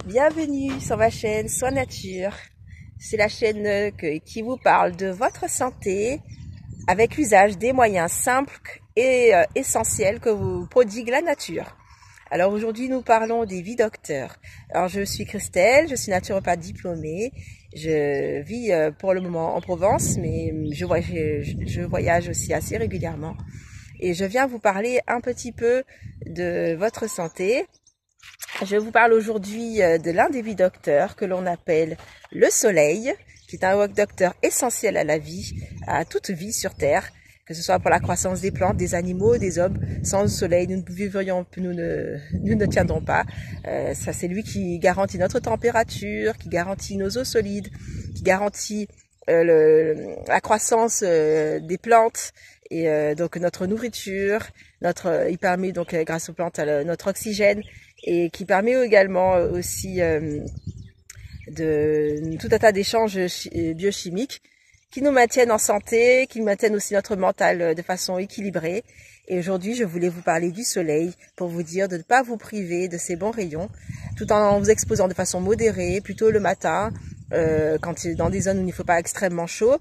Bienvenue sur ma chaîne Soin Nature. C'est la chaîne qui vous parle de votre santé avec l'usage des moyens simples et essentiels que vous prodigue la nature. Alors aujourd'hui nous parlons des vies docteurs. Alors je suis Christelle, je suis naturopathe diplômée. Je vis pour le moment en Provence, mais je voyage aussi assez régulièrement. Et je viens vous parler un petit peu de votre santé. Je vous parle aujourd'hui de l'un des vies docteurs que l'on appelle le soleil, qui est un docteur essentiel à la vie, à toute vie sur Terre, que ce soit pour la croissance des plantes, des animaux, des hommes. Sans le soleil, nous ne tiendrons pas. Ça, c'est lui qui garantit notre température, qui garantit nos eaux solides, qui garantit la croissance des plantes et donc notre nourriture. Il permet donc grâce aux plantes notre oxygène et qui permet également aussi de tout un tas d'échanges biochimiques qui nous maintiennent en santé, qui maintiennent aussi notre mental de façon équilibrée. Et aujourd'hui, je voulais vous parler du soleil pour vous dire de ne pas vous priver de ces bons rayons, tout en vous exposant de façon modérée, plutôt le matin, dans des zones où il ne faut pas extrêmement chaud,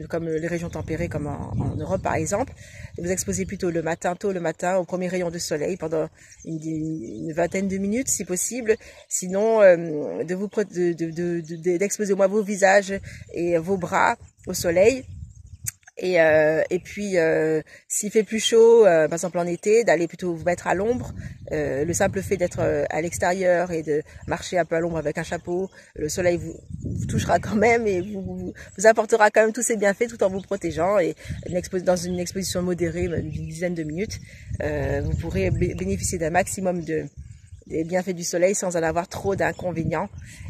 comme les régions tempérées, comme en Europe par exemple. Vous exposez plutôt tôt le matin, au premier rayon de soleil pendant une vingtaine de minutes si possible. Sinon, d'exposer au moins vos visages et vos bras au soleil. Et puis, s'il fait plus chaud, par exemple en été, d'aller plutôt vous mettre à l'ombre. Le simple fait d'être à l'extérieur et de marcher un peu à l'ombre avec un chapeau, le soleil vous touchera quand même et vous apportera quand même tous ses bienfaits tout en vous protégeant. Et dans une exposition modérée d'une dizaine de minutes, vous pourrez bénéficier d'un maximum des bienfaits du soleil sans en avoir trop d'inconvénients.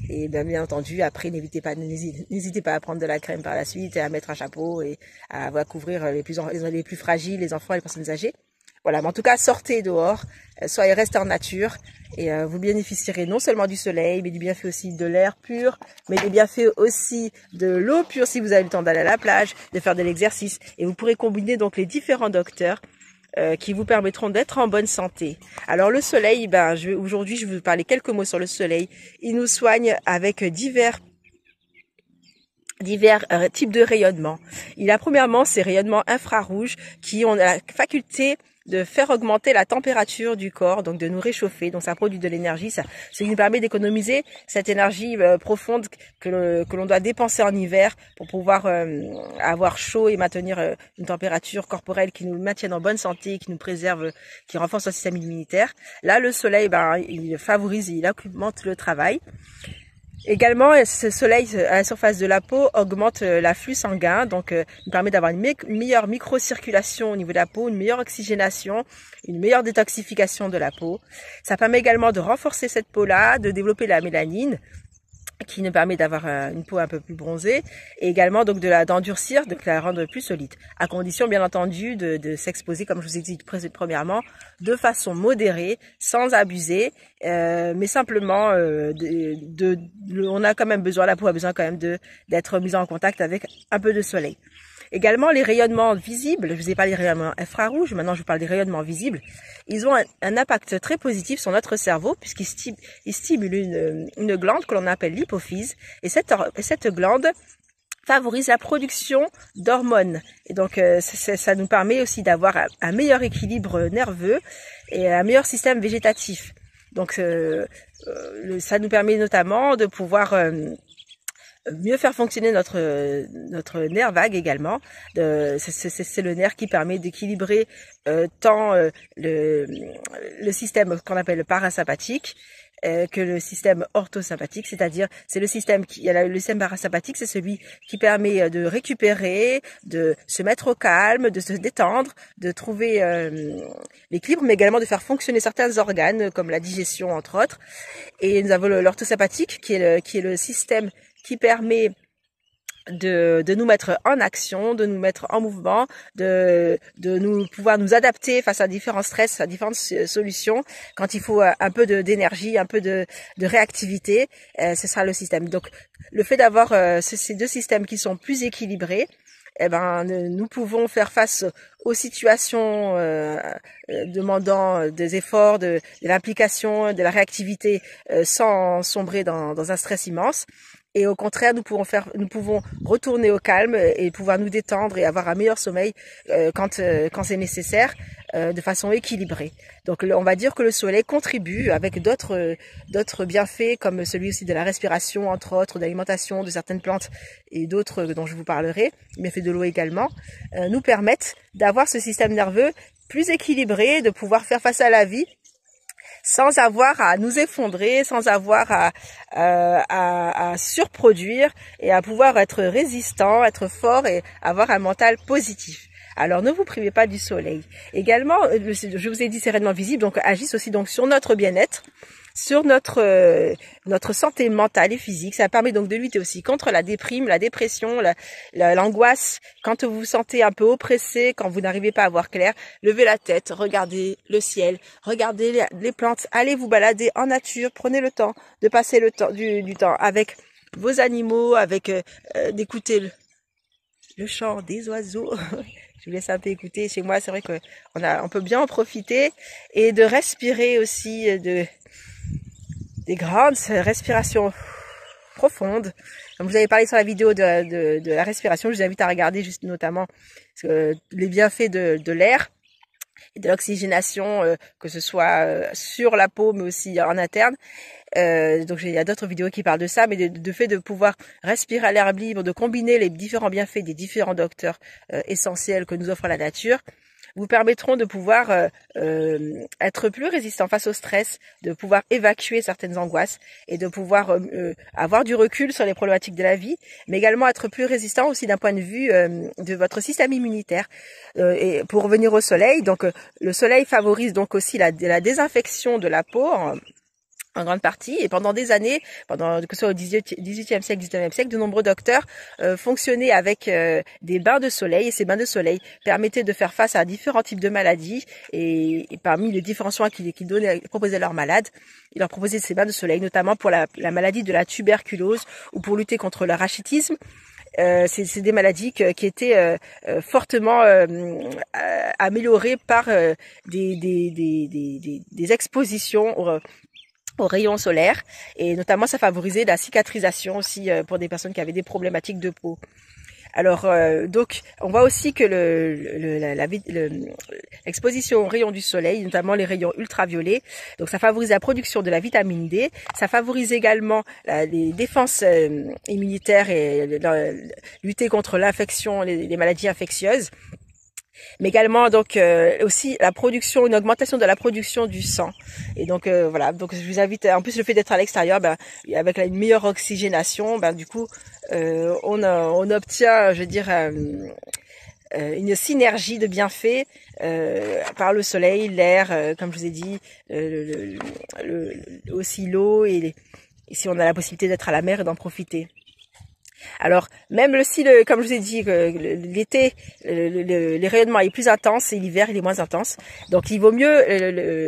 Et bien entendu, après, n'hésitez pas à prendre de la crème par la suite et à mettre un chapeau et à couvrir les plus fragiles, les enfants et les personnes âgées. Voilà, mais en tout cas, sortez dehors, restez en nature et vous bénéficierez non seulement du soleil, mais du bienfait aussi de l'air pur, mais des bienfaits aussi de l'eau pure si vous avez le temps d'aller à la plage, de faire de l'exercice. Et vous pourrez combiner donc les différents docteurs qui vous permettront d'être en bonne santé. Alors le soleil, aujourd'hui je vais vous parler quelques mots sur le soleil. Il nous soigne avec divers types de rayonnements. Il a premièrement ces rayonnements infrarouges qui ont la faculté de faire augmenter la température du corps, donc de nous réchauffer, donc ça produit de l'énergie, ça nous permet d'économiser cette énergie profonde que l'on doit dépenser en hiver pour pouvoir avoir chaud et maintenir une température corporelle qui nous maintienne en bonne santé, qui nous préserve, qui renforce notre système immunitaire. Là, le soleil, il favorise, il augmente le travail. Également, ce soleil à la surface de la peau augmente l'afflux sanguin, donc il permet d'avoir une meilleure microcirculation au niveau de la peau, une meilleure oxygénation, une meilleure détoxification de la peau. Ça permet également de renforcer cette peau-là, de développer la mélanine, qui nous permet d'avoir une peau un peu plus bronzée, et également donc d'endurcir, de la rendre plus solide, à condition bien entendu de s'exposer, comme je vous ai dit premièrement, de façon modérée, sans abuser, mais simplement on a quand même besoin, la peau a besoin quand même d'être mise en contact avec un peu de soleil. Également, les rayonnements visibles, je vous ai parlé des rayonnements infrarouges, maintenant je vous parle des rayonnements visibles, ils ont un impact très positif sur notre cerveau puisqu'ils stimulent une glande que l'on appelle l'hypophyse et cette glande favorise la production d'hormones. Et donc ça nous permet aussi d'avoir un meilleur équilibre nerveux et un meilleur système végétatif. Donc ça nous permet notamment de pouvoir mieux faire fonctionner notre nerf vague également. C'est le nerf qui permet d'équilibrer tant le système qu'on appelle le parasympathique que le système orthosympathique, c'est-à-dire le système parasympathique, c'est celui qui permet de récupérer, de se mettre au calme, de se détendre, de trouver l'équilibre, mais également de faire fonctionner certains organes comme la digestion entre autres. Et nous avons l'orthosympathique qui est le système qui permet de nous mettre en action, de nous mettre en mouvement, de pouvoir nous adapter face à différents stress, à différentes solutions. Quand il faut un peu d'énergie, un peu de réactivité, ce sera le système. Donc le fait d'avoir ces deux systèmes qui sont plus équilibrés, eh ben, nous pouvons faire face aux situations demandant des efforts, de l'implication, de la réactivité, sans sombrer dans un stress immense. Et au contraire, nous pouvons retourner au calme et pouvoir nous détendre et avoir un meilleur sommeil quand c'est nécessaire, de façon équilibrée. Donc on va dire que le soleil contribue avec d'autres bienfaits, comme celui aussi de la respiration, entre autres, de l'alimentation, de certaines plantes et d'autres dont je vous parlerai, bienfaits de l'eau également, nous permettent d'avoir ce système nerveux plus équilibré, de pouvoir faire face à la vie sans avoir à nous effondrer, sans avoir à surproduire, et à pouvoir être résistant, être fort et avoir un mental positif. Alors ne vous privez pas du soleil. Également, je vous ai dit, ces rayonnements visibles donc agissent aussi donc sur notre bien-être, sur notre santé mentale et physique. Ça permet donc de lutter aussi contre la déprime, la dépression, l'angoisse. Quand vous vous sentez un peu oppressé, quand vous n'arrivez pas à voir clair, levez la tête, regardez le ciel, regardez les plantes, allez vous balader en nature, prenez le temps de passer du temps avec vos animaux, avec d'écouter le chant des oiseaux. Je vous laisse un peu écouter. Chez moi, c'est vrai qu'on peut bien en profiter, et de respirer aussi des grandes respirations profondes. Comme vous avez parlé sur la vidéo de la respiration, je vous invite à regarder juste notamment les bienfaits de l'air et de l'oxygénation, que ce soit sur la peau mais aussi en interne. Donc il y a d'autres vidéos qui parlent de ça, mais de fait de pouvoir respirer à l'air libre, de combiner les différents bienfaits des différents docteurs essentiels que nous offre la nature, vous permettront de pouvoir être plus résistant face au stress, de pouvoir évacuer certaines angoisses et de pouvoir avoir du recul sur les problématiques de la vie, mais également être plus résistant aussi d'un point de vue de votre système immunitaire. Et pour revenir au soleil, donc le soleil favorise donc aussi la désinfection de la peau en grande partie, et pendant des années, que ce soit au XVIIIe siècle, XIXe siècle, de nombreux docteurs fonctionnaient avec des bains de soleil, et ces bains de soleil permettaient de faire face à différents types de maladies, et parmi les différents soins qu'ils proposaient à leurs malades, ils leur proposaient ces bains de soleil, notamment pour la maladie de la tuberculose ou pour lutter contre le rachitisme. C'est des maladies qui étaient fortement améliorées par des expositions aux rayons solaires, et notamment ça favorisait la cicatrisation aussi pour des personnes qui avaient des problématiques de peau. Alors donc on voit aussi que l'exposition aux rayons du soleil, notamment les rayons ultraviolets, donc ça favorise la production de la vitamine D, ça favorise également les défenses immunitaires et lutter contre l'infection, les maladies infectieuses. Mais également donc aussi une augmentation de la production du sang. Et donc voilà, donc je vous invite, en plus le fait d'être à l'extérieur, avec une meilleure oxygénation, du coup on obtient, je veux dire, une synergie de bienfaits par le soleil, l'air, comme je vous ai dit, aussi l'eau, et si on a la possibilité d'être à la mer et d'en profiter. Alors, même comme je vous ai dit, l'été, les rayonnements est plus intense et l'hiver, il est moins intense. Donc, il vaut mieux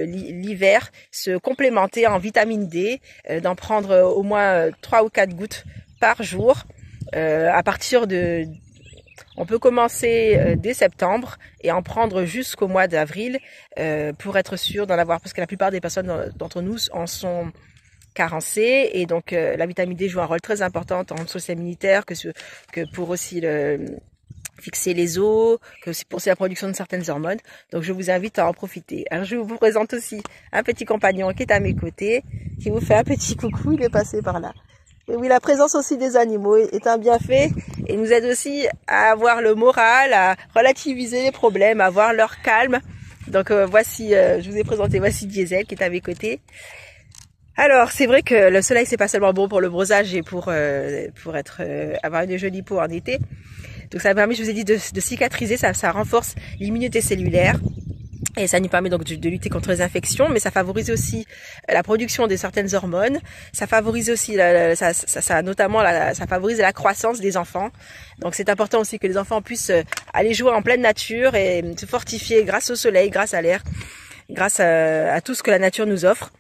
l'hiver se complémenter en vitamine D, d'en prendre au moins 3 ou 4 gouttes par jour. On peut commencer dès septembre et en prendre jusqu'au mois d'avril pour être sûr d'en avoir, parce que la plupart des personnes d'entre nous en sont carencées, et donc la vitamine D joue un rôle très important tant sur le système immunitaire que pour aussi fixer les os, que aussi pour la production de certaines hormones. Donc je vous invite à en profiter. Alors je vous présente aussi un petit compagnon qui est à mes côtés, qui vous fait un petit coucou, il est passé par là. Et oui, la présence aussi des animaux est un bienfait et nous aide aussi à avoir le moral, à relativiser les problèmes, à avoir leur calme. Donc voici, je vous ai présenté, voici Diesel qui est à mes côtés. Alors c'est vrai que le soleil c'est pas seulement bon pour le bronzage et pour avoir une jolie peau en été. Donc ça permet, je vous ai dit, de cicatriser, ça renforce l'immunité cellulaire. Et ça nous permet donc de lutter contre les infections, mais ça favorise aussi la production de certaines hormones. Ça favorise aussi, ça favorise la croissance des enfants. Donc c'est important aussi que les enfants puissent aller jouer en pleine nature et se fortifier grâce au soleil, grâce à l'air, grâce à tout ce que la nature nous offre.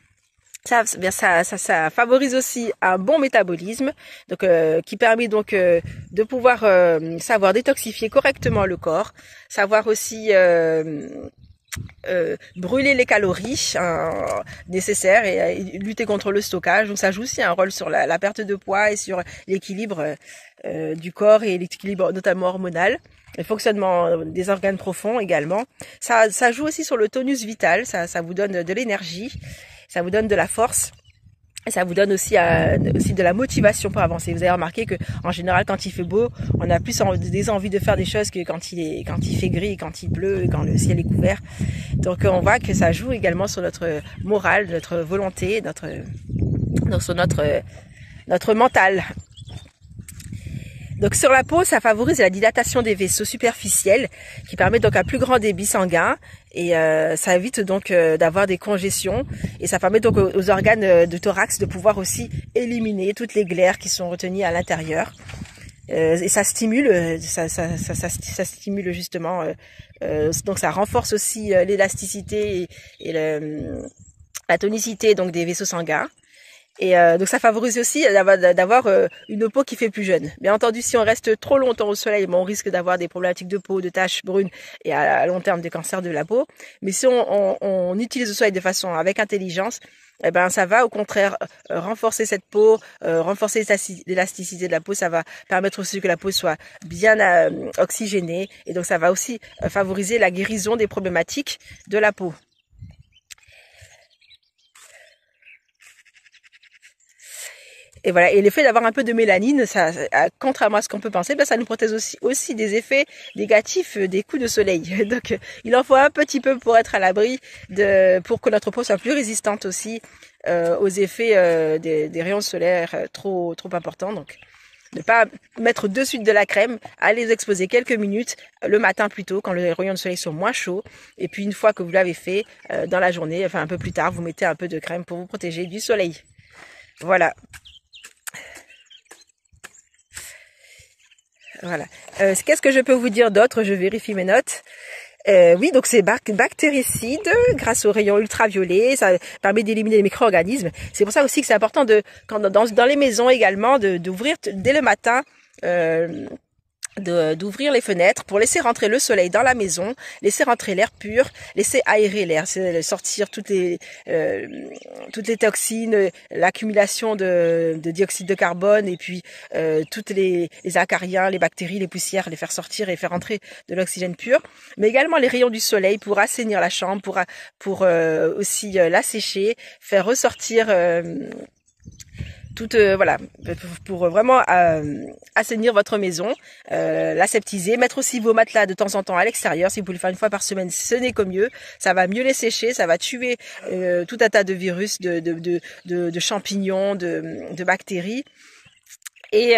Ça favorise aussi un bon métabolisme, donc qui permet donc de pouvoir savoir détoxifier correctement le corps, savoir aussi brûler les calories nécessaires et lutter contre le stockage. Donc ça joue aussi un rôle sur la perte de poids et sur l'équilibre du corps et l'équilibre notamment hormonal. Le fonctionnement des organes profonds également. Ça joue aussi sur le tonus vital, ça vous donne de l'énergie, ça vous donne de la force. Et ça vous donne aussi de la motivation pour avancer. Vous avez remarqué que en général, quand il fait beau, on a plus des envies de faire des choses que quand il fait gris, quand il pleut, quand le ciel est couvert. Donc on voit que ça joue également sur notre morale, notre volonté, sur notre mental. Donc sur la peau, ça favorise la dilatation des vaisseaux superficiels qui permet donc un plus grand débit sanguin et ça évite donc d'avoir des congestions et ça permet donc aux organes de thorax de pouvoir aussi éliminer toutes les glaires qui sont retenues à l'intérieur. Et ça stimule, ça stimule justement, donc ça renforce aussi l'élasticité et la tonicité donc des vaisseaux sanguins. Et donc ça favorise aussi d'avoir une peau qui fait plus jeune. Bien entendu, si on reste trop longtemps au soleil, on risque d'avoir des problématiques de peau, de taches brunes et à long terme des cancers de la peau. Mais si on utilise le soleil de façon avec intelligence, eh ben ça va au contraire renforcer cette peau, renforcer l'élasticité de la peau. Ça va permettre aussi que la peau soit bien oxygénée et donc ça va aussi favoriser la guérison des problématiques de la peau. Et voilà, et l'effet d'avoir un peu de mélanine, ça, contrairement à ce qu'on peut penser, ben ça nous protège aussi des effets négatifs des coups de soleil. Donc, il en faut un petit peu pour être à l'abri, pour que notre peau soit plus résistante aussi aux effets des rayons solaires trop importants. Donc, ne pas mettre de suite de la crème, aller les exposer quelques minutes le matin plutôt, quand les rayons de soleil sont moins chauds. Et puis une fois que vous l'avez fait, dans la journée, enfin un peu plus tard, vous mettez un peu de crème pour vous protéger du soleil. Voilà. Voilà. Qu'est-ce que je peux vous dire d'autre? Je vérifie mes notes. Oui, donc c'est bactéricide grâce aux rayons ultraviolets. Ça permet d'éliminer les micro-organismes. C'est pour ça aussi que c'est important dans les maisons également d'ouvrir dès le matin. D'ouvrir les fenêtres pour laisser rentrer le soleil dans la maison, laisser rentrer l'air pur, laisser aérer l'air, sortir toutes les toxines, l'accumulation de dioxyde de carbone et puis toutes les acariens, les bactéries, les poussières, les faire sortir et faire entrer de l'oxygène pur, mais également les rayons du soleil pour assainir la chambre, pour aussi l'assécher, faire ressortir voilà, pour vraiment assainir votre maison, l'aseptiser, mettre aussi vos matelas de temps en temps à l'extérieur. Si vous pouvez le faire une fois par semaine, ce n'est qu'au mieux. Ça va mieux les sécher, ça va tuer tout un tas de virus, de champignons, de bactéries. Et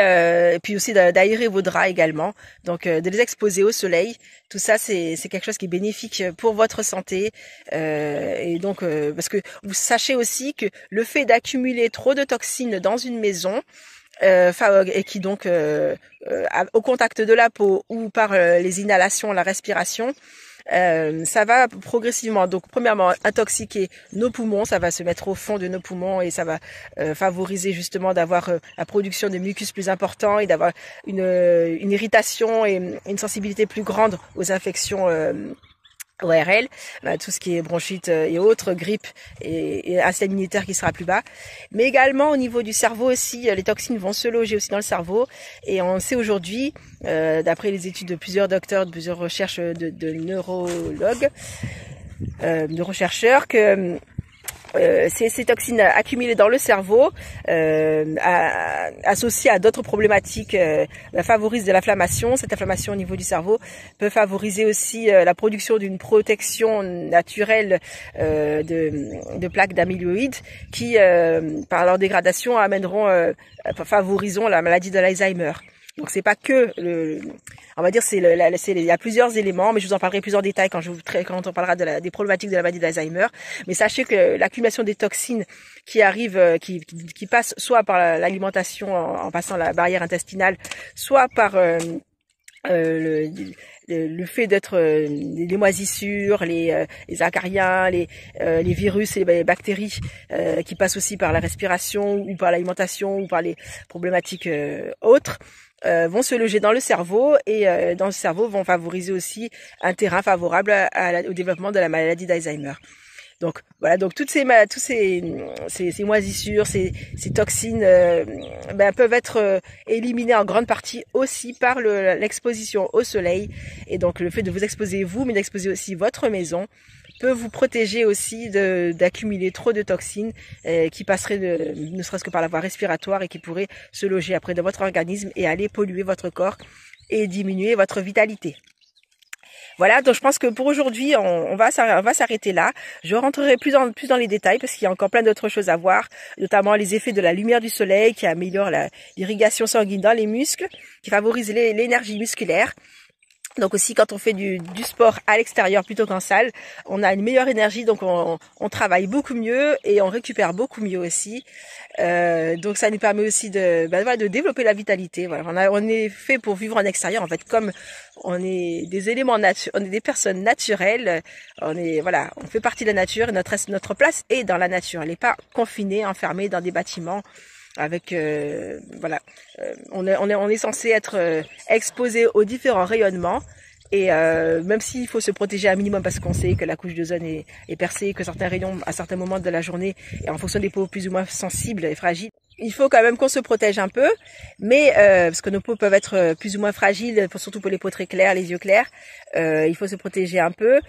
puis aussi d'aérer vos draps également, donc de les exposer au soleil. Tout ça, c'est quelque chose qui est bénéfique pour votre santé. Et donc, parce que vous sachez aussi que le fait d'accumuler trop de toxines dans une maison, et qui donc au contact de la peau ou par les inhalations, la respiration, ça va progressivement donc premièrement intoxiquer nos poumons, ça va se mettre au fond de nos poumons et ça va favoriser justement d'avoir la production de mucus plus important et d'avoir une irritation et une sensibilité plus grande aux infections ORL, tout ce qui est bronchite et autres, grippe et un système immunitaire qui sera plus bas. Mais également au niveau du cerveau aussi, les toxines vont se loger aussi dans le cerveau. Et on sait aujourd'hui, d'après les études de plusieurs docteurs, de plusieurs recherches de neurologues, neurochercheurs, que ces toxines accumulées dans le cerveau, associées à d'autres problématiques, favorisent de l'inflammation. Cette inflammation au niveau du cerveau peut favoriser aussi la production d'une protection naturelle de plaques d'amyloïdes qui, par leur dégradation, favoriseront la maladie de l'Alzheimer. Donc c'est pas que on va dire il y a plusieurs éléments, mais je vous en parlerai plus en détail quand on parlera des problématiques de la maladie d'Alzheimer. Mais sachez que l'accumulation des toxines qui arrivent, qui passent soit par l'alimentation en passant la barrière intestinale, soit par le fait d'être les moisissures, les acariens, les virus et les bactéries qui passent aussi par la respiration ou par l'alimentation ou par les problématiques autres vont se loger dans le cerveau et dans le cerveau vont favoriser aussi un terrain favorable au développement de la maladie d'Alzheimer. Donc voilà, donc tous ces moisissures, ces toxines peuvent être éliminées en grande partie aussi par l'exposition au soleil. Et donc le fait de vous exposer vous, mais d'exposer aussi votre maison, peut vous protéger aussi d'accumuler trop de toxines qui passeraient ne serait-ce que par la voie respiratoire et qui pourraient se loger après dans votre organisme et aller polluer votre corps et diminuer votre vitalité. Voilà, donc je pense que pour aujourd'hui, on va s'arrêter là. Je rentrerai plus dans les détails parce qu'il y a encore plein d'autres choses à voir, notamment les effets de la lumière du soleil qui améliore l'irrigation sanguine dans les muscles, qui favorise l'énergie musculaire. Donc aussi quand on fait du sport à l'extérieur plutôt qu'en salle, on a une meilleure énergie, donc on travaille beaucoup mieux et on récupère beaucoup mieux aussi. Donc ça nous permet aussi de développer la vitalité. Voilà, on est fait pour vivre en extérieur. En fait, comme on est des éléments on est des personnes naturelles. On fait partie de la nature et notre place est dans la nature. Elle n'est pas confinée, enfermée dans des bâtiments. Avec on est censé être exposé aux différents rayonnements et même s'il faut se protéger un minimum parce qu'on sait que la couche d'ozone est percée, que certains rayons à certains moments de la journée et en fonction des peaux plus ou moins sensibles et fragiles, il faut quand même qu'on se protège un peu, mais parce que nos peaux peuvent être plus ou moins fragiles, surtout pour les peaux très claires, les yeux clairs. Il faut se protéger un peu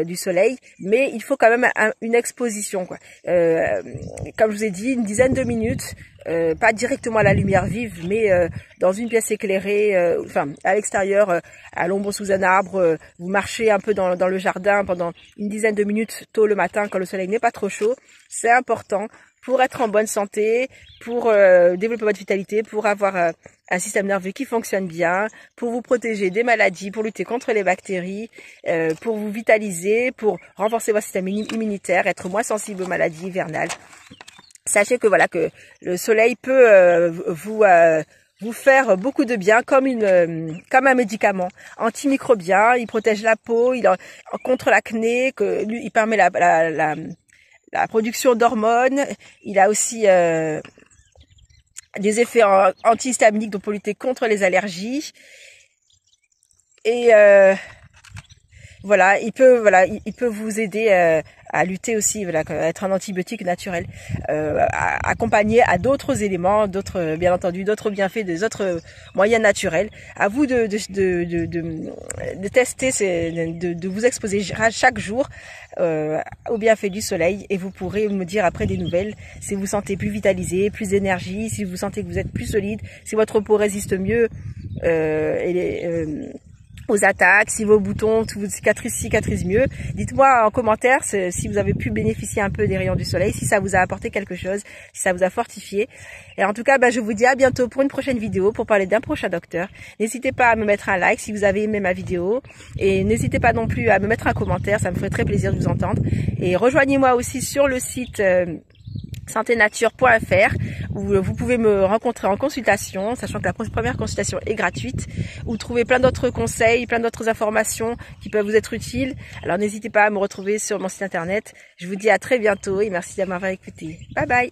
du soleil, mais il faut quand même une exposition, quoi. Comme je vous ai dit, une dizaine de minutes, pas directement à la lumière vive, mais dans une pièce éclairée, à l'extérieur, à l'ombre sous un arbre. Vous marchez un peu dans le jardin pendant une dizaine de minutes tôt le matin quand le soleil n'est pas trop chaud. C'est important pour être en bonne santé, pour développer votre vitalité, pour avoir un système nerveux qui fonctionne bien, pour vous protéger des maladies, pour lutter contre les bactéries, pour vous vitaliser, pour renforcer votre système immunitaire, être moins sensible aux maladies hivernales. Sachez que que le soleil peut vous faire beaucoup de bien comme un médicament antimicrobien. Il protège la peau, contre l'acné, il permet la production d'hormones. Il a aussi des effets antihistaminiques donc pour lutter contre les allergies. Et il peut vous aider à lutter aussi, à être un antibiotique naturel, accompagné à d'autres éléments, bien entendu, d'autres bienfaits, des autres moyens naturels. À vous de tester, de vous exposer chaque jour aux bienfaits du soleil et vous pourrez me dire après des nouvelles si vous vous sentez plus vitalisé, plus d'énergie, si vous sentez que vous êtes plus solide, si votre peau résiste mieux aux attaques, si vos boutons, vos cicatrisent mieux. Dites-moi en commentaire si vous avez pu bénéficier un peu des rayons du soleil, si ça vous a apporté quelque chose, si ça vous a fortifié. Et en tout cas, je vous dis à bientôt pour une prochaine vidéo pour parler d'un prochain docteur. N'hésitez pas à me mettre un like si vous avez aimé ma vidéo et n'hésitez pas non plus à me mettre un commentaire, ça me ferait très plaisir de vous entendre. Et rejoignez-moi aussi sur le site santénature.fr où vous pouvez me rencontrer en consultation, sachant que la première consultation est gratuite, où trouvez plein d'autres conseils, plein d'autres informations qui peuvent vous être utiles. Alors n'hésitez pas à me retrouver sur mon site internet. Je vous dis à très bientôt et merci de m'avoir écouté. Bye bye.